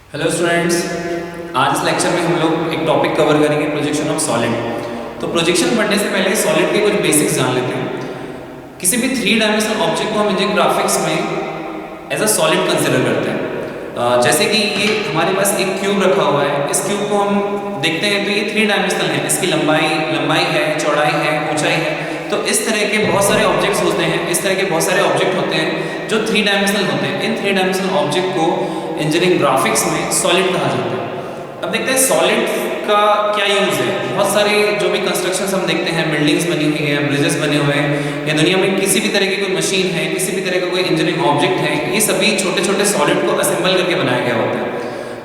Hello students, आज इस lecture में हम लोग एक टॉपिक कवर करेंगे, प्रोजेक्शन ऑफ सॉलिड। तो प्रोजेक्शन पढ़ने से पहले सॉलिड के कुछ बेसिक्स जान लेते हैं। किसी भी थ्री डायमेंशनल ऑब्जेक्ट को हम इंजीनियरिंग ग्राफिक्स में एज अ सॉलिड कंसिडर करते हैं। जैसे कि ये हमारे पास एक क्यूब रखा हुआ है। इस क्यूब को हम देखते हैं तो ये थ्री डायमेंशनल है। इसकी लंबाई है, चौड़ाई है, ऊंचाई है। तो इस तरह के बहुत सारे ऑब्जेक्ट्स होते हैं, इस तरह के बहुत सारे ऑब्जेक्ट होते हैं जो थ्री डायमेंशनल होते हैं। इन थ्री डायमेंशनल ऑब्जेक्ट को इंजीनियरिंग ग्राफिक्स में सॉलिड कहा जाता है। अब देखते हैं सॉलिड का क्या यूज़ है। बहुत सारे जो भी कंस्ट्रक्शंस हम देखते हैं, बिल्डिंग्स बनी हुई हैं, ब्रिजेस बने हुए हैं, या दुनिया में किसी भी तरह की कोई मशीन है, किसी भी तरह का कोई इंजीनियरिंग ऑब्जेक्ट है, ये सभी छोटे छोटे सॉलिड को असेंबल करके बनाया गया होता है।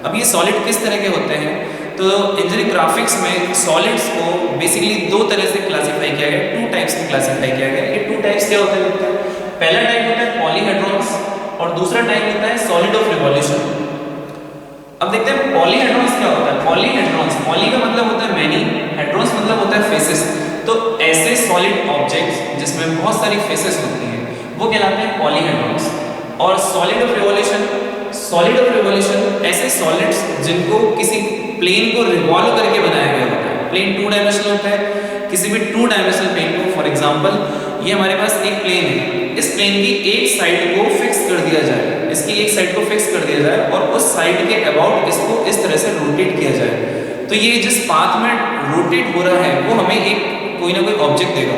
अब ये सॉलिड किस तरह के होते हैं, तो इंजीनियरिंग ग्राफिक्स में सॉलिड्स को बेसिकली दो तरह से क्लासीफाई किया गया, टू टाइप्स में क्लासीफाई किया गया। ये टू टाइप्स क्या होते हैं? पहला टाइप होता है पॉलीहेड्रॉन्स और दूसरा टाइप होता है सॉलिड ऑफ रिवॉल्यूशन। अब देखते हैं पॉलीहेड्रॉन्स क्या होता है। पॉलीहेड्रॉन्स, पॉली का मतलब होता है मैनी, हेड्रॉन्स मतलब होता है फेसेस। तो ऐसे सॉलिड ऑब्जेक्ट्स जिसमें बहुत सारी फेसेस होती हैं वो कहलाते हैं पॉलीहेड्रॉन्स। और solid of revolution, solid of revolution ऐसे सॉलिड्स जिनको किसी प्लेन को रिवॉल्व करके बनाया गया होता है। प्लेन टू डायमेंशनल होता है। किसी भी टू डायमेंशनल प्लेन को, फॉर एग्जांपल ये हमारे पास एक प्लेन है, इस प्लेन की एक साइड को फिक्स कर दिया जाए, इसकी एक साइड को फिक्स कर दिया जाए और उस साइड के अबाउट इसको इस तरह से रोटेट किया जाए। तो ये जिस पाथ में रोटेट हो रहा है वो हमें एक कोई ना कोई ऑब्जेक्ट देगा।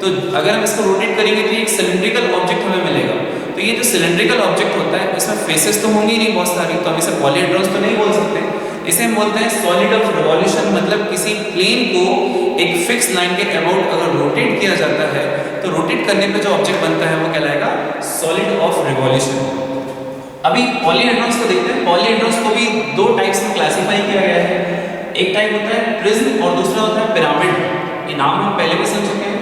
तो अगर हम इसको रोटेट करेंगे तो एक सिलेंड्रिकल ऑब्जेक्ट हमें मिलेगा। तो ये जो सिलेंड्रिकल ऑब्जेक्ट होता है इसमें फेसेस तो होंगी नहीं बहुत सारी, तो हम इसे पॉलीहेड्रॉन्स तो नहीं बोल सकते। इसे हम बोलते हैं सॉलिड ऑफ रिवॉल्यूशन। मतलब किसी प्लेन को एक फिक्स लाइन के अबाउट अगर रोटेट किया जाता है तो रोटेट करने पे जो ऑब्जेक्ट बनता है वो कहलाएगा सॉलिड ऑफ रिवॉल्यूशन। अभी पॉलीहेड्रॉन्स को देखते हैं। पॉलीहेड्रॉन्स को भी दो टाइप्स में क्लासीफाई किया गया है। एक टाइप होता है प्रिज्म और दूसरा होता है पिरामिड। ये नाम हम पहले भी सुन चुके हैं,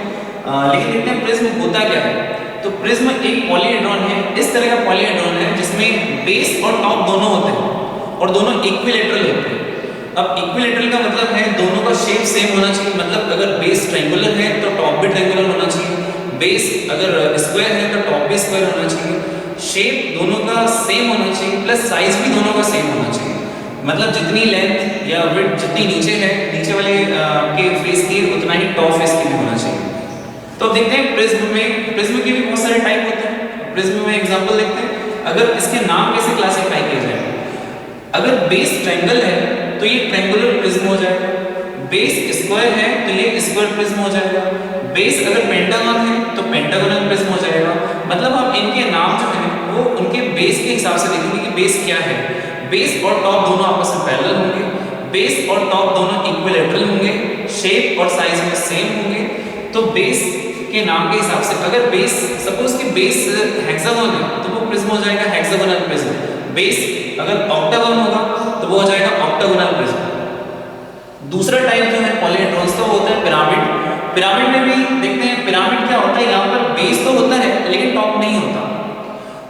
लेकिन देखते हैं प्रिज्म होता क्या है। तो प्रिज्म एक पॉलीहेड्रॉन है, इस तरह का पॉलीहेड्रॉन है जिसमें बेस और टॉप दोनों होते हैं और दोनों इक्विलेटरल होते हैं। अब इक्विलेटरल का मतलब है दोनों का शेप सेम होना चाहिए। मतलब अगर बेस ट्रायंगुलर है तो टॉप भी ट्रायंगुलर होना चाहिए, बेस अगर स्क्वायर है तो टॉप भी स्क्वायर होना चाहिए, शेप दोनों का सेम होना चाहिए, प्लस साइज भी दोनों का सेम होना चाहिए। मतलब जितनी लेंथ या विड्थ जितनी नीचे है, नीचे वाले के फेस की उतना ही टॉप फेस की भी होना चाहिए। तो देखते हैं प्रिज्म में, प्रिज्म के भी बहुत सारे टाइप होते हैं। प्रिज्म में एग्जांपल देखते हैं। अगर इसके नाम कैसे क्लासीफाई किए जाए, अगर बेस ट्रायंगल है तो ये ट्रायंगुलर प्रिज्म हो जाएगा, बेस स्क्वायर है तो ये स्क्वायर प्रिज्म हो जाएगा, बेस अगर पेंटागन है तो पेंटागोनल प्रिज्म हो जाएगा। मतलब हम इनके नाम जो है वो उनके बेस के हिसाब से देखेंगे कि बेस क्या है। बेस और टॉप दोनों आपस में पैरेलल होंगे, बेस और टॉप दोनों इक्विलेटरल होंगे, शेप और साइज में सेम होंगे। तो बेस के नाम के हिसाब से अगर बेस सपोज कि बेस हेक्सागोन है तो वो प्रिज्म हो जाएगा हेक्सागोनल प्रिज्म। बेस अगर ऑक्टागोन होगा तो वो हो जाएगा ऑक्टागोनल प्रिज्म। दूसरा टाइप जो है पॉलीहेड्रॉन्स का वो होता है पिरामिड। पिरामिड में भी देखते हैं पिरामिड क्या होता है। यहाँ पर बेस तो होता है लेकिन टॉप नहीं होता।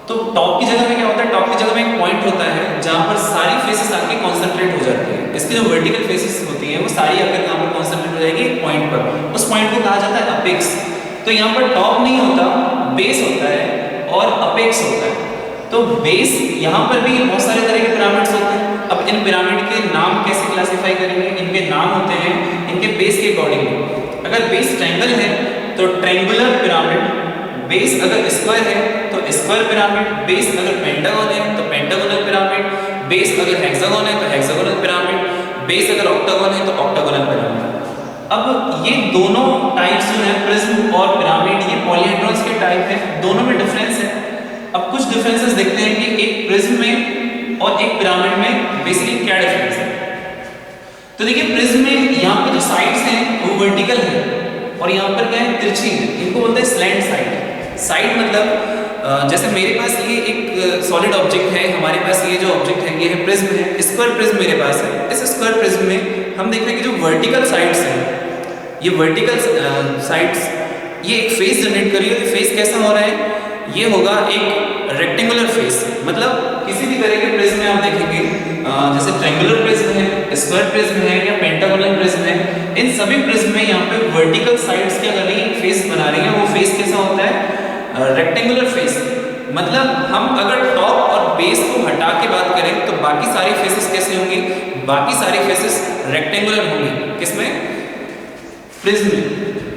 तो टॉप की जगह में क्या होता है, टॉप की जगह में एक पॉइंट होता है जहाँ पर सारी फेसेस आके कॉन्सेंट्रेट हो जाती है। इसकी जो वर्टिकल फेसेस होती हैं वो सारी आकर यहाँ पर कॉन्सेंट्रेट हो जाएगी एक पॉइंट पर। उस पॉइंट को कहा जाता है अपेक्स। तो यहाँ पर टॉप नहीं होता, बेस होता है और अपेक्स होता है। तो बेस यहाँ पर भी बहुत सारे तरह के पिरामिड्स होते हैं। अब इन पिरामिड के नाम कैसे क्लासीफाई करेंगे, इनके नाम होते हैं इनके बेस के अकॉर्डिंग। अगर बेस ट्रायंगल है तो ट्रायंगुलर पिरामिड, बेस अगर स्क्वायर है तो स्क्वायर पिरामिड, बेस अगर पेंटागन है तो पेंटागोनल पिरामिड, बेस अगर हेक्सागोन है तो हेक्सागोनल पिरामिड, बेस अगर ऑक्टागोन है तो ऑक्टागोनल पिरामिड। अब ये दोनों टाइप्स जो है प्रिज्म और पिरामिड, ये पॉलीहेड्रॉन्स के टाइप है, दोनों में डिफरेंस है। अब कुछ डिफरेंसेस देखते हैं कि एक प्रिज्म में और एक पिरामिड में बेसिकली क्या डिफरेंस है। तो देखिए प्रिज्म में यहाँ पे जो साइड्स हैं वो वर्टिकल है और यहाँ पर क्या है, तिरछी है। इनको बोलते हैं स्लैंट साइड। साइड मतलब जैसे मेरे पास ये एक सॉलिड ऑब्जेक्ट है, हमारे पास ये जो ऑब्जेक्ट है ये है प्रिज्म है, स्क्वायर प्रिज्म मेरे पास है। इस स्क्वायर प्रिज्म में हम देख रहे हैं कि जो वर्टिकल साइड्स हैं, ये वर्टिकल साइड्स ये एक फेस जनरेट कर रही है। फेस कैसा हो रहा है, ये होगा एक रेक्टेंगुलर फेस। मतलब किसी भी तरह के प्रिज्म में आप देखेंगे जैसे ट्रायंगुलर प्रिज्म है, स्क्वायर प्रिज्म है या पेंटागोनल प्रिज्म है, इन सभी प्रिज्म में यहाँ पे वर्टिकल साइड्स क्या कर रही है, फेस बना रही है। वो फेस कैसा होता है, रेक्टेंगुलर फेस। मतलब हम अगर टॉप और बेस को हटा के बात करें तो बाकी सारी फेसेस कैसे होंगी? बाकी सारी फेसेस रेक्टेंगुलर होंगी। किसमें? प्रिज्म में।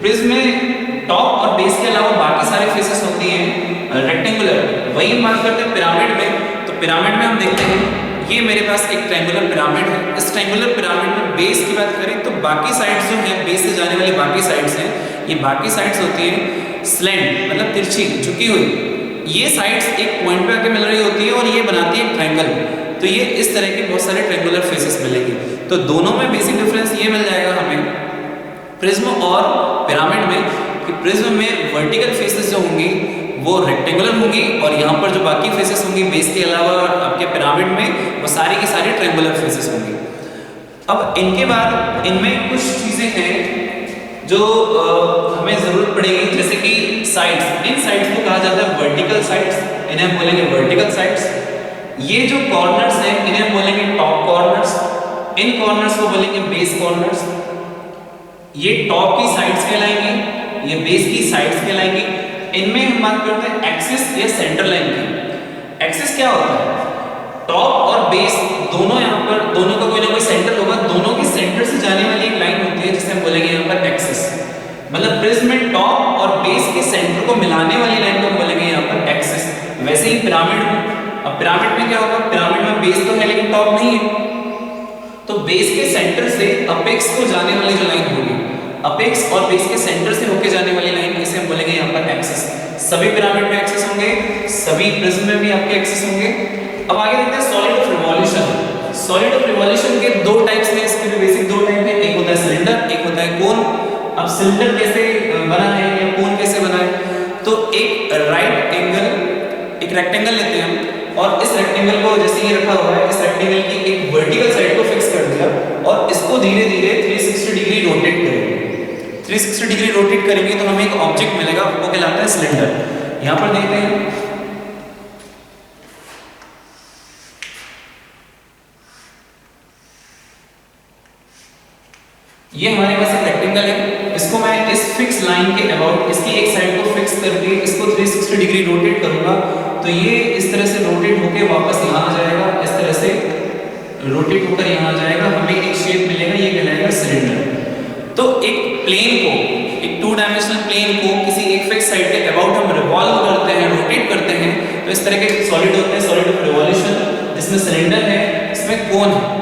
प्रिज्म में टॉप और बेस के अलावा बाकी सारी फेसेस होती हैं रेक्टेंगुलर। वही हम बात करते हैं पिरामिड में, तो पिरामिड में हम देखते हैं ये मेरे पास एक ट्रायंगुलर पिरामिड है। इस ट्रायंगुलर पिरामिड में बेस की बात करें तो बाकी साइड्स जो हैं, बेस से जाने वाली बाकी साइड्स हैं, ये बाकी साइड्स होती हैं स्लैंट, मतलब तिरछी, झुकी हुई। ये साइड्स एक पॉइंट पे आके मिल रही होती है और ये बनाती है ट्रायंगल। तो ये इस तरह के बहुत सारे ट्रायंगुलर फेसेस मिलेंगे। तो दोनों में बेसिक डिफरेंस ये मिल जाएगा हमें प्रिज्म और पिरामिड में, कि प्रिज्म में वर्टिकल फेसेस जो होंगी वो रेक्टेंगुलर होंगी और यहाँ पर जो बाकी फेसेस होंगी बेस के अलावा आपके पिरामिड में, वो सारी की सारी ट्रायंगुलर फेसेस होंगी। अब इनके बाद इनमें कुछ चीज़ें हैं जो हमें ज़रूरत पड़ेगी, जैसे कि साइड्स। इन साइड्स को कहा जाता है वर्टिकल साइड्स, इन्हें बोलेंगे वर्टिकल साइड्स। ये जो कॉर्नर्स हैं इन्हें बोलेंगे टॉप कॉर्नर्स। इन कॉर्नर्स को बोलेंगे बेस कॉर्नर्स। ये टॉप की साइड्स कहलाएंगी, ये बेस की साइड्स कहलाएंगी। इनमें हम बात करते हैं एक्सिस या सेंटर लाइन की। एक्सिस क्या होता है? टॉप और बेस दोनों, यहाँ पर दोनों का कोई ना कोई सेंटर होगा, दोनों के सेंटर से जाने वाली एक लाइन होती है जिसे हम बोलेंगे यहाँ पर एक्सिस। मतलब प्रिज्म में टॉप और बेस के सेंटर को मिलाने वाली लाइन को हम बोलेंगे यहाँ पर एक्सिस। वैसे ही पिरामिड में, अब पिरामिड में क्या होगा? पिरामिड में बेस तो है लेकिन टॉप नहीं है, तो बेस के सेंटर से अपेक्स को जाने वाली जो लाइन होगी, अपेक्स और बेस के सेंटर से होके जाने वाली लाइन, इसे हम बोलेंगे यहाँ पर एक्सिस। सभी पिरामिड में एक्सिस होंगे, सभी प्रिज्म में भी आपके एक्सिस होंगे। अब आगे देखते हैं solid of revolution. Solid of revolution के दो टाइप्स हैं, इसके भी बेसिक दो टाइप हैं, एक होता है सिलेंडर, एक होता है कोन। अब सिलेंडर कैसे बना है या कोन कैसे बना है? तो एक राइट एंगल, एक रेक्टेंगल लेते हैं हम, और इस रेक्टेंगल को जैसे ये रखा हुआ है, इस रेक्टेंगल की एक वर्टिकल साइड को फिक्स कर दिया और इसको धीरे धीरे 360 डिग्री रोटेट करेंगे। 360 डिग्री रोटेट करेंगे तो हमें एक ऑब्जेक्ट मिलेगा, वो कहलाता है सिलेंडर। यहां पर देखते हैं ये हमारे पास एक रेक्टेंगल है, इसको मैं इस फिक्स लाइन के अबाउट इसकी एक साइड को फिक्स करके इसको 360 डिग्री रोटेट करूंगा, तो ये इस तरह से रोटेट होकर वापस यहाँ आ जाएगा, इस तरह से रोटेट होकर यहाँ आ जाएगा, हमें एक शेप मिलेगा, ये कहलाएगा सिलेंडर। तो एक प्लेन को, एक 2 डायमेंशनल प्लेन को किसी एक फिक्स साइड के अबाउट हम रिवॉल्व करते हैं, रोटेट करते हैं, तो इस तरह के सॉलिड होते हैं, सॉलिड ऑफ रिवॉल्यूशन, जिसमें सिलेंडर है, इसमें कोन है।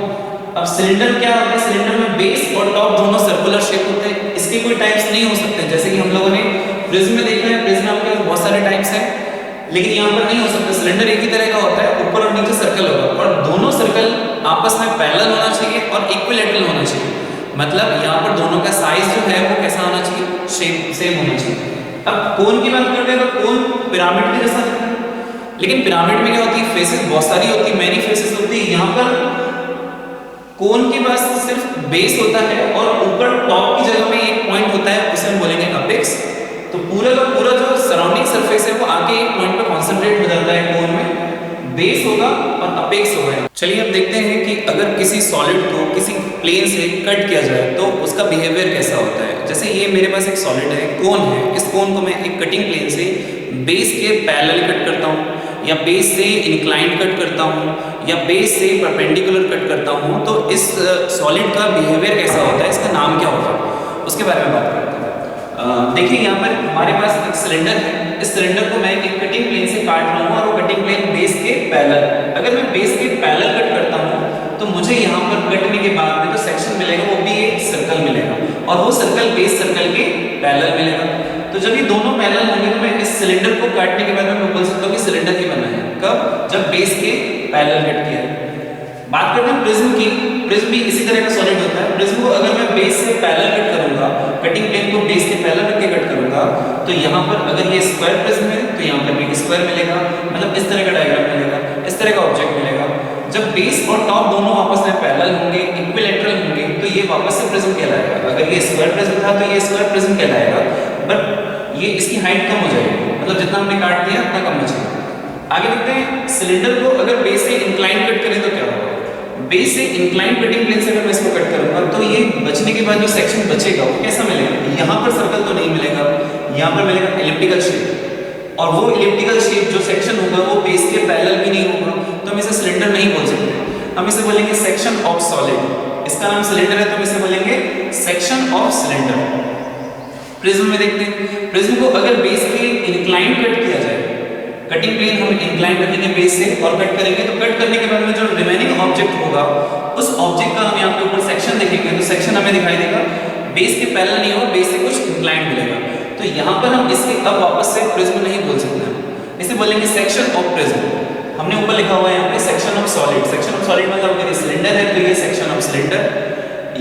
अब सिलेंडर क्या होता है? सिलेंडर में बेस और टॉप दोनों सर्कुलर शेप होते हैं, इसके कोई टाइप्स नहीं हो सकते, जैसे कि हम लोगों ने प्रिज्म में देखा है। प्रिज्म में आपके बहुत सारे टाइप्स हैं, लेकिन यहाँ पर नहीं हो सकता। सिलेंडर एक ही तरह का होता है, ऊपर और नीचे सर्कल होगा, और दोनों सर्कल आपस में पैरेलल होना चाहिए और इक्विलैटरल होना चाहिए। मतलब यहाँ पर दोनों का साइज जो है वो कैसा होना चाहिए? शेप सेम होना चाहिए। अब कोन की बात करते हैं तो कोन पिरामिड के जैसा दिखता है, लेकिन पिरामिड में क्या होती है? फेसेस बहुत सारी होती है, मैनी फेसेस होती है। यहाँ पर कोन के पास सिर्फ बेस होता है और ऊपर टॉप की जगह में एक पॉइंट होता है, उसे हम बोलेंगे अपेक्स। तो पूरा का पूरा जो सराउंडिंग सरफेस है वो आके एक पॉइंट पे कॉन्सेंट्रेट हो जाता है। कोन में बेस होगा और अपेक्स होगा। चलिए अब देखते हैं कि अगर किसी सॉलिड को किसी प्लेन से कट किया जाए तो उसका बिहेवियर कैसा होता है। जैसे ये मेरे पास एक सॉलिड है, कोन है, इस कोन को मैं एक कटिंग प्लेन से बेस के पैरेलल कट करता हूँ, या बेस से इंक्लाइंड कट करता हूँ, या बेस से परपेंडिकुलर कट करता हूँ, तो इस सॉलिड का बिहेवियर कैसा होता है, इसका नाम क्या होगा, उसके बारे में बात करते हैं। देखिए यहाँ पर हमारे पास एक सिलेंडर है, इस सिलेंडर को मैं एक कटिंग प्लेन से काट रहा हूँ और वो कटिंग प्लेन बेस के पैरेलल। अगर मैं बेस के पैरेलल कट करता हूँ तो मुझे यहाँ पर कटने के बाद में जो सेक्शन मिलेगा वो भी एक सर्कल मिलेगा, और वो सर्कल बेस सर्कल के पैरेलल मिलेगा। तो जब ये दोनों पैरेलल होंगे तो मैं इस सिलेंडर को काटने के बाद में मैं बोल सकता हूँ कि सिलेंडर ही बना है। कब? जब बेस के पैरेलल कट किया है। बात करते हैं प्रिज्म की। प्रिज्म भी इसी तरह का सॉलिड होता है। प्रिज्म को अगर मैं बेस से पैरेलल कट करूंगा, कटिंग प्लेन को बेस के पैरेलल रख के कट करूंगा, तो यहाँ पर अगर ये स्क्वायर प्रिज्म है तो यहाँ पर भी स्क्वायर मिलेगा, मतलब इस तरह का डायग्राम मिलेगा, इस तरह का ऑब्जेक्ट मिलेगा। जब बेस और टॉप दोनों आपस में पैरेलल होंगे, इक्विलैटरल होंगे, तो ये वापस से प्रिज्म कहलाएगा। अगर ये स्क्वायर प्रिज्म था तो ये स्क्वायर प्रिज्म कहलाएगा, बट ये इसकी हाइट कम हो जाएगी, मतलब जितना हमने काट दिया उतना कम बचेगा। आगे देखते हैं सिलेंडर को अगर बेस से इंक्लाइन कट करें तो क्या होगा। बेस से इंक्लाइन कटिंग प्लेन से अगर मैं इसको कट करूंगा तो ये बचने के बाद जो सेक्शन बचेगा वो कैसा मिलेगा? यहाँ पर सर्कल तो नहीं मिलेगा, यहाँ पर मिलेगा एलिप्टिकल शेप। और वो इलिप्टिकल शेप जो सेक्शन होगा वो बेस के पैरेलल भी नहीं होगा, तो हम इसे सिलेंडर नहीं बोल सकते, हम इसे बोलेंगे सेक्शन ऑफ सॉलिड। इसका नाम सिलेंडर है तो हम इसे बोलेंगे सेक्शन ऑफ सिलेंडर। प्रिज्म में देखते हैं, प्रिज्म को अगर बेस के इंक्लाइन कट किया जाए, कटिंग प्लेन हम इंक्लाइन रखेंगे बेस से और कट करेंगे, तो कट करने के बाद में जो रिमेनिंग ऑब्जेक्ट होगा उस ऑब्जेक्ट का हम यहाँ पे ऊपर सेक्शन देखेंगे, तो सेक्शन हमें दिखाई देगा बेस के पैरेलल नहीं होगा, बेस से कुछ इंक्लाइन मिलेगा। तो यहाँ पर हम इसके अब वापस से प्रिज्म नहीं बोल सकते, इसे बोलेंगे सेक्शन ऑफ प्रिज्म। हमने ऊपर लिखा हुआ है यहाँ पे section of solid. Section of solid मतलब अगर ये सिलेंडर है तो ये सेक्शन ऑफ सिलेंडर,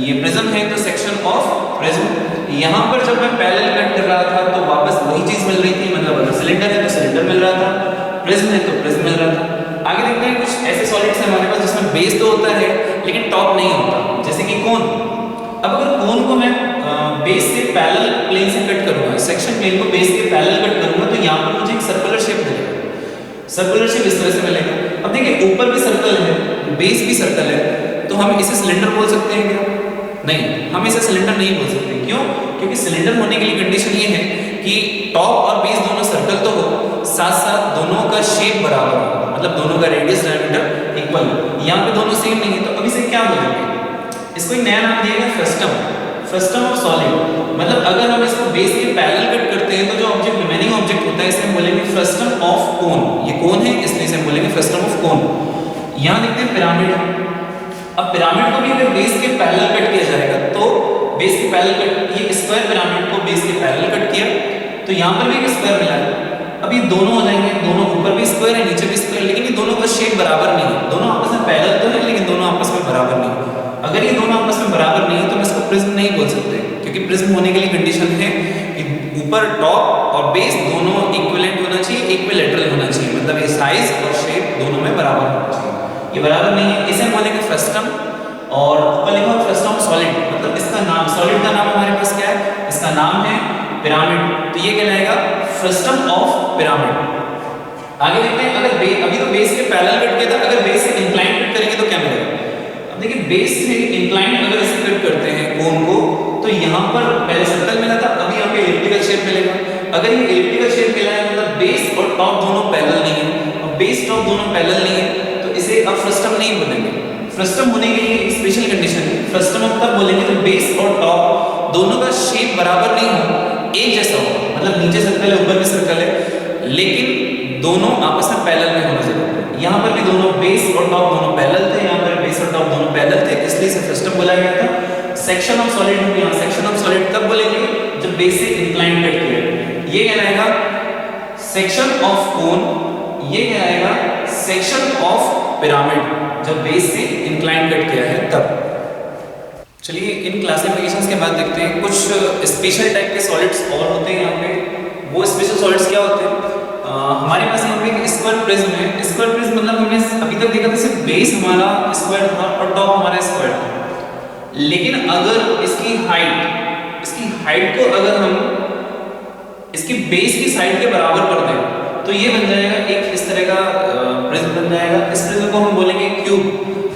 ये प्रिज्म है तो सेक्शन ऑफ प्रिज्म। यहाँ पर जब मैं पैरेलल कट कर रहा था तो वापस वही चीज मिल रही थी, मतलब अगर सिलेंडर है तो सिलेंडर मिल रहा था, प्रिज्म है तो प्रिज्म मिल रहा था। आगे देखते हैं कुछ ऐसे सॉलिड्स हैं हमारे पास जिसमें बेस तो होता है लेकिन टॉप नहीं होता, जैसे कि कोन। अब अगर कोन को मैं बेस से पैरेलल प्लेन से कट करूंगा, सेक्शन प्लेन को बेस के पैरेलल कट करूंगा, तो यहाँ पर मुझे एक सर्कुलर शेप मिलेगा, सर्कुलर शेप इस तरह से मिलेगा। अब देखिए ऊपर भी सर्कल है, बेस भी सर्कल है, तो हम इसे सिलेंडर बोल सकते हैं क्या? नहीं, हम इसे सिलेंडर नहीं बोल सकते। क्यों? क्योंकि सिलेंडर होने के लिए कंडीशन ये है कि टॉप और बेस दोनों सर्कल तो हो, साथ साथ दोनों का शेप बराबर हो, मतलब दोनों का रेडियस डायमीटर इक्वल हो। यहाँ पे दोनों सेम नहीं है, तो अब इसे क्या बोलेंगे? इसको एक नया नाम दिया गया फ्रस्टम, फ्रस्टम ऑफ सॉलिड। मतलब अगर हम इसको बेस के पैरेलल कट करते हैं तो जो ऑब्जेक्ट रिमेनिंग ऑब्जेक्ट होता है इसे हम बोलेंगे फ्रस्टम ऑफ कोन। ये कोन है इसलिए इसे हम बोलेंगे फ्रस्टम ऑफ कोन। यहाँ देखते हैं पिरामिड। अब पिरामिड को भी अगर बेस के पैरेलल कट किया जाएगा तो बेस के पैरेलल कट, ये स्क्वायर पिरामिड को बेस के पैरेलल कट किया तो यहाँ पर भी एक स्क्वायर मिला है। अब ये दोनों हो जाएंगे, दोनों ऊपर भी स्क्वायर है नीचे भी स्क्वायर, लेकिन ये दोनों का शेप बराबर नहीं है, दोनों आपस में पैरेलल तो है लेकिन दोनों आपस में बराबर नहीं है। अगर ये दोनों आपस में बराबर नहीं है तो हम इसको प्रिज्म नहीं बोल सकते, क्योंकि प्रिज्म होने के लिए कंडीशन है कि ऊपर टॉप और बेस दोनों इक्विवेलेंट होना चाहिए, इक्विलैटरल होना चाहिए, मतलब ये साइज और शेप दोनों में बराबर होना चाहिए। ये बराबर नहीं है, इसे हम बोलेंगे फ्रस्टम। और ऊपर लिखा हुआ फ्रस्टम सॉलिड, मतलब इसका नाम, सॉलिड का नाम हमारे पास क्या है? इसका नाम है पिरामिड, तो ये कहलाएगा फ्रस्टम ऑफ पिरामिड। आगे देखते हैं, अगर अभी तो बेस के पैरेलल कट किया था, अगर बेस से इंक्लाइन कट करेंगे तो क्या मिलेगा? अब देखिए बेस से इंक्लाइन अगर इसे कट करते हैं कोन को, तो यहाँ पर पहले सर्कल मिला था, अभी यहाँ पे इलिप्टिकल शेप मिलेगा। अगर ये इलिप्टिकल शेप मिला है मतलब बेस और टॉप दोनों पैरेलल नहीं है, और बेस टॉप दोनों पैरेलल नहीं है, तो इसे अब फ्रस्टम नहीं बोलेंगे। फ्रस्टम होने के लिए एक स्पेशल कंडीशन है, फ्रस्टम अब तब बोलेंगे तो बेस और टॉप दोनों का शेप बराबर नहीं हो, एक जैसा हो, मतलब नीचे सर्कल है ऊपर भी सर्कल है लेकिन दोनों आपस में पैरेलल में होना जरूरी है। यहाँ पर भी दोनों बेस और टॉप दोनों पैरेलल थे, यहाँ पर बेस और टॉप दोनों पैरेलल थे, इसलिए इसे फ्रस्टम बोला गया था। सेक्शन ऑफ सॉलिड, यहाँ सेक्शन ऑफ सॉलिड कब बोलेंगे? जब बेस से इंक्लाइन कट किया। ये कहलाएगा सेक्शन ऑफ कोन, ये कहलाएगा सेक्शन ऑफ पिरामिड, जब बेस से इंक्लाइन कट किया है तब। चलिए इन क्लासिफिकेशंस के बाद देखते हैं कुछ स्पेशल टाइप के सॉलिड्स और होते हैं यहाँ पे। वो स्पेशल सॉलिड्स क्या होते हैं? हमारे पास यहाँ पे एक स्क्वायर प्रिज्म है। स्क्वायर प्रिज्म मतलब हमने अभी तक देखा था सिर्फ बेस हमारा स्क्वायर था और टॉप हमारा स्क्वायर था, लेकिन अगर इसकी हाइट को अगर हम इसकी बेस की साइड के बराबर कर दें तो ये बन जाएगा एक इस तरह का प्रिज्म बन जाएगा। इस प्रिज्म को हम बोलेंगे क्यूब।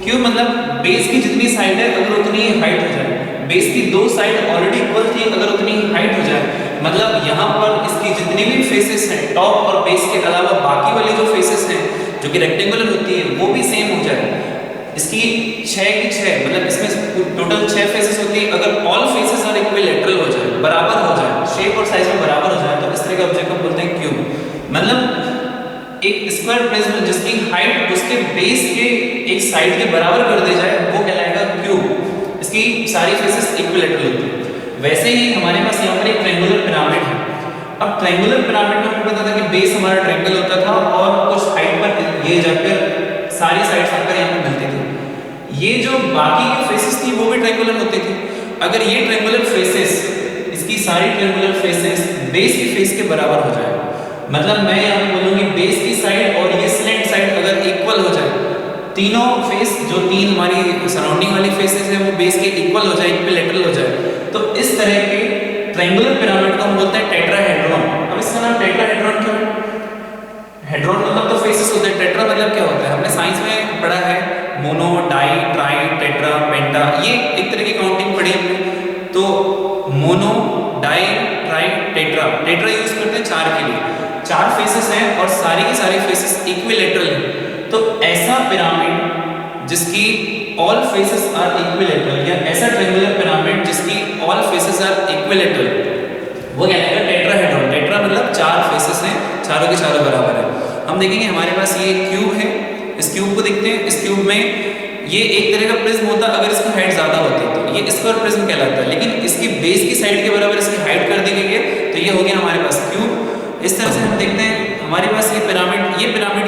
क्यूब मतलब बेस की जितनी साइड है अगर उतनी हाइट हो जाए, बेस की दो साइड ऑलरेडी इक्वल थी अगर उतनी हाइट हो जाए, मतलब यहाँ पर इसकी जितनी भी फेसेस हैं टॉप और बेस के अलावा बाकी वाली जो फेसेस हैं जो कि रेक्टेंगुलर होती है वो भी सेम हो जाए। इसकी 6 की 6 मतलब इसमें टोटल 6 फेसेस होती है, अगर ऑल फेसेस और इक्विलैटरल हो जाए, बराबर हो जाए, शेप और साइज में बराबर हो जाए, तो इस तरह के ऑब्जेक्ट को बोलते हैं क्यूब। मतलब एक स्क्वायर प्रिज्म जिसकी हाइट उसके बेस के एक साइड के बराबर कर दी जाए वो कहलाएगा क्यूब। इसकी सारी फेसेस इक्विलैटरल होती है। वैसे ही हमारे पास यहाँ पर एक ट्रायंगुलर पिरामिड है। अब ट्रायंगुलर पिरामिड में हमें पता था कि बेस हमारा ट्रायंगल होता था और कुछ हाइट पर ये जाकर सारी साइड्स आकर यहाँ पर मिलती थी। ये जो बाकी की फेसेस थी वो भी ट्रायंगुलर होती थी। अगर ये ट्रायंगुलर फेसेस, इसकी सारी ट्रायंगुलर फेसेस बेस की फेस के बराबर हो जाए, मतलब मैं यहाँ बोलूँगी बेस की साइड और ये स्लैंट साइड अगर इक्वल हो जाए, तीनों फेस जो तीन हमारी सराउंडिंग वाली फेसेस है वो बेस के इक्वल हो जाए, इक्विलैटरल हो जाए, तो इस तरह के ट्रायंगुलर पिरामिड को हम बोलते हैं टेट्राहेड्रॉन। अब इसका नाम टेट्राहेड्रॉन क्यों है? हेड्रॉन मतलब तो फेसेस होते हैं, टेट्रा मतलब क्या होता है? हमने साइंस में पढ़ा है mono, di, tri, tetra, penta, ये एक तरह की काउंटिंग पढ़ी हमने। तो mono, di, tri, tetra, tetra use करते हैं 4 के लिए। 4 फेसेस हैं और सारी की सारी फेसेस इक्विलेटरल हैं, तो ऐसा पिरामिड जिसकी ऑल फेसेस आर इक्विलेटरल या ऐसा ट्रायंगुलर पिरामिड जिसकी ऑल फेसेस आर इक्विलेटरल, वो कहलाएगा टेट्राहेड्रॉन। टेट्रा मतलब 4 फेसेस हैं, चारों के चारों बराबर है। हम देखेंगे हमारे पास ये क्यूब है, इस क्यूब को देखते हैं। इस क्यूब में ये एक तरह का प्रिज्म होता है, अगर इसका हाइट ज्यादा होती है तो ये स्क्वायर प्रिज्म कहलाता है, लेकिन इसकी बेस की साइड के बराबर इसकी हाइट कर दी गई है, तो ये हो गया हमारे पास क्यूब। इस तरह से हम देखते हैं हमारे पास ये पिरामिड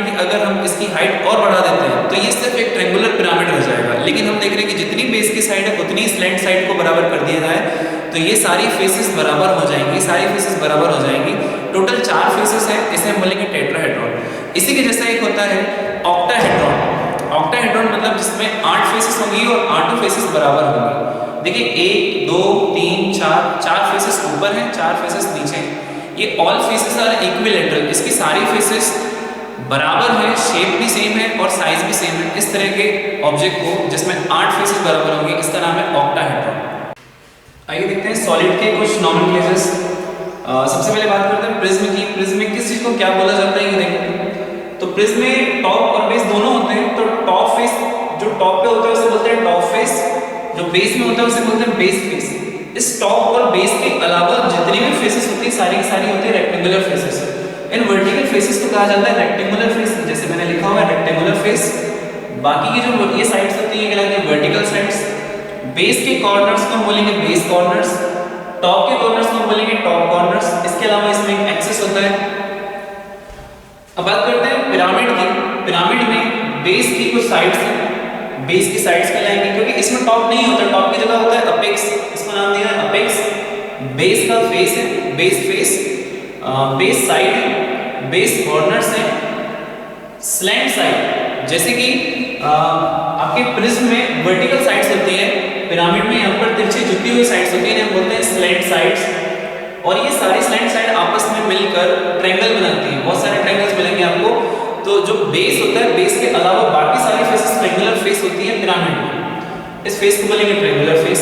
की अगर हम इसकी हाइट और बढ़ा देते हैं तो ये सिर्फ एक ट्रायंगुलर पिरामिड हो जाएगा। लेकिन हम देख रहे हैं कि जितनी बेस की साइड है उतनी स्लैंट साइड को बराबर कर दिया जाए तो ये सारी फेसेस बराबर हो जाएंगी, सारी फेसेस बराबर हो जाएंगी। टोटल 4 फेसेस है, इसे हम बोलेंगे टेट्राहेड्रॉन। इसी के जैसा एक होता है ऑक्टाहेड्रॉन। ऑक्टाहेड्रॉन मतलब जिसमें 8 फेसेस होंगी और 8 फेसेस बराबर होंगी। देखिए 1 2 3 4 फेसेस ऊपर हैं, 4 फेसेस नीचे हैं। ये ऑल फेसेस आर इक्विलेटरल, इसकी सारी फेसेस बराबर है, शेप भी सेम है और साइज भी सेम है। इस तरह के ऑब्जेक्ट को जिसमें 8 फेसेस बराबर होंगे इसका नाम है ऑक्टाहेड्रॉन। आइए देखते हैं सॉलिड के कुछ नॉमेनक्लेचर्स। सबसे पहले बात करते हैं प्रिज्म की। प्रिज्म में किस चीज को क्या बोला जाता है ये देखते हैं। तो प्रिज्म में टॉप और बेस दोनों होते हैं। तो टॉप फेस जो टॉप पे होता है उसे बोलते हैं टॉप फेस, जो बेस में होता है उसे बोलते हैं बेस फेस। इस टॉप और बेस के अलावा जितनी भी फेसेस होती है सारी की सारी होती है rectangular faces. In vertical faces को कहा जाता है रेक्टेंगुलर फेस, जैसे मैंने लिखा हुआ है रेक्टेंगुलर फेस। बाकी की जो ये साइड्स होती है कहलाती है वर्टिकल साइड्स। बेस के कॉर्नर्स को हम बोलेंगे बेस कॉर्नर्स, टॉप के कॉर्नर्स को हम बोलेंगे टॉप कॉर्नर्स। इसके अलावा इसमें एक एक्सिस होता है। अब बात करते हैं पिरामिड की। पिरामिड में बेस की कुछ साइड्स हैं, बेस की साइड्स कहलाएंगे क्योंकि इसमें टॉप नहीं होता, टॉप की जगह होता है अपेक्स, इसका नाम दिया है अपेक्स। बेस का फेस है, बेस फेस, बेस साइड है, बेस कॉर्नर्स है, स्लैंट साइड। जैसे कि आपके प्रिज्म में वर्टिकल साइड्स होती है, पिरामिड में यहाँ पर तिरछी झुकी हुई साइड्स होती है, इन्हें बोलते हैं स्लैंट साइड्स। और ये सारी स्लैंट साइड आपस में मिलकर ट्रायंगल बनाती हैं। बहुत सारे ट्रायंगल्स मिलेंगे आपको। तो जो बेस होता है, बेस के अलावा बाकी सारी फेसेस ट्रायंगुलर फेस होती है पिरामिड में। इस फेस को बोलेंगे ट्रायंगुलर फेस।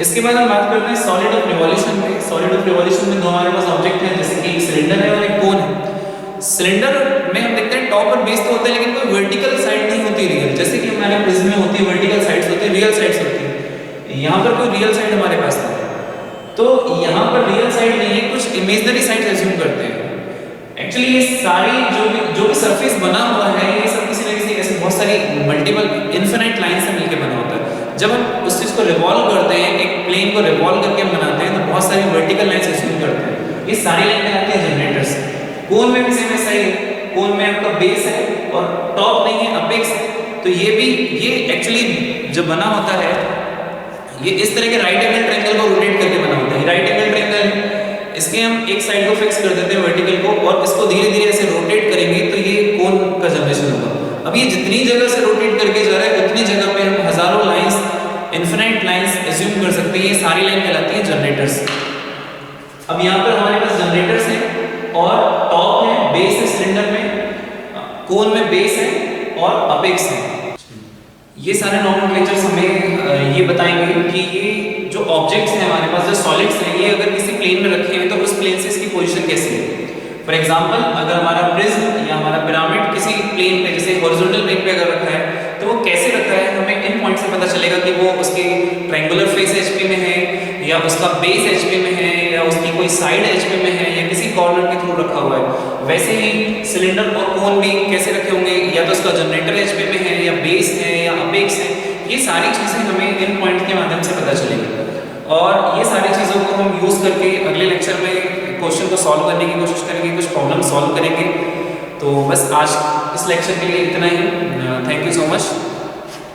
इसके बाद हम बात करते हैं सॉलिड ऑफ रिवॉल्यूशन में। सॉलिड ऑफ रिवॉल्यूशन में दो हमारे पास ऑब्जेक्ट हैं, जैसे कि एक सिलेंडर है और एक कोन है। सिलेंडर में हम देखते हैं टॉप और बेस तो होता है लेकिन कोई वर्टिकल साइड नहीं होती रियल, जैसे कि हमारे प्रिज्म में होती है वर्टिकल साइड्स होती है, रियल साइड्स होती है। यहाँ पर कोई रियल साइड हमारे पास नहीं है, तो यहाँ पर रियल साइड नहीं है, कुछ इमेजिनरी साइड एज्यूम करते हैं। एक्चुअली ये सारी जो भी सरफेस बना हुआ है ये सब किसी न किसी ऐसे बहुत सारी मल्टीपल इन्फिनाइट लाइन से मिलकर बना होता है। जब हम उस चीज़ को रिवॉल्व करते हैं, एक प्लेन को रिवॉल्व करके हम बनाते हैं, तो बहुत सारी वर्टिकल लाइन्स एज्यूम करते हैं। ये सारी लाइन कहलाती है जनरेटर्स। कोन में भी सेम ऐसा ही है, कोन में आपका बेस है और टॉप नहीं है, अपेक्स है। तो ये एक्चुअली जो बना होता है ये इस तरह के राइट एंगल ट्रायंगल को रोटेट करके बना होता है। राइट एंगल ट्रायंगल, इसके हम एक साइड को फिक्स कर देते हैं वर्टिकल को और इसको धीरे धीरे ऐसे रोटेट करेंगे तो ये कोन का जनरेशन होगा। अब ये जितनी जगह से रोटेट करके जा रहा है उतनी जगह पे हम हजारों लाइंस, इन्फिनाइट लाइंस एज्यूम कर सकते हैं। ये सारी लाइन कहलाती है जनरेटर्स। अब यहाँ पर हमारे पास जनरेटर्स हैं और टॉप है, बेस है सिलेंडर में, कोन में बेस है और अपेक्स है। ये सारे नॉमेनक्लेचर्स हमें ये बताएंगे कि ये जो ऑब्जेक्ट्स हैं हमारे पास, जो सॉलिड्स हैं, ये अगर किसी प्लेन में रखे हैं तो उस प्लेन से इसकी पोजीशन कैसी है। फॉर एग्जांपल अगर हमारा प्रिज्म या हमारा पिरामिड किसी प्लेन पे जैसे हॉरिजॉन्टल प्लेन पे अगर रखा है तो वो कैसे रखा है, हमें इन पॉइंट से पता चलेगा कि वो उसके ट्रायंगुलर फेस एचपी में है या उसका बेस एचपी में है या उसकी कोई साइड एचपी में है या किसी कॉर्नर के थ्रू रखा हुआ है। वैसे ही सिलेंडर और कोन भी कैसे रखे होंगे, या तो उसका जनरेटर एचपी में है या बेस है या अपेक्स है। ये सारी चीज़ें हमें इन पॉइंट के माध्यम से पता चलेगी और ये सारी चीज़ों को हम यूज़ करके अगले लेक्चर में क्वेश्चन को सॉल्व करने की कोशिश करेंगे, कुछ प्रॉब्लम सॉल्व करेंगे। तो बस आज इस लेक्चर के लिए इतना ही। Thank you so much.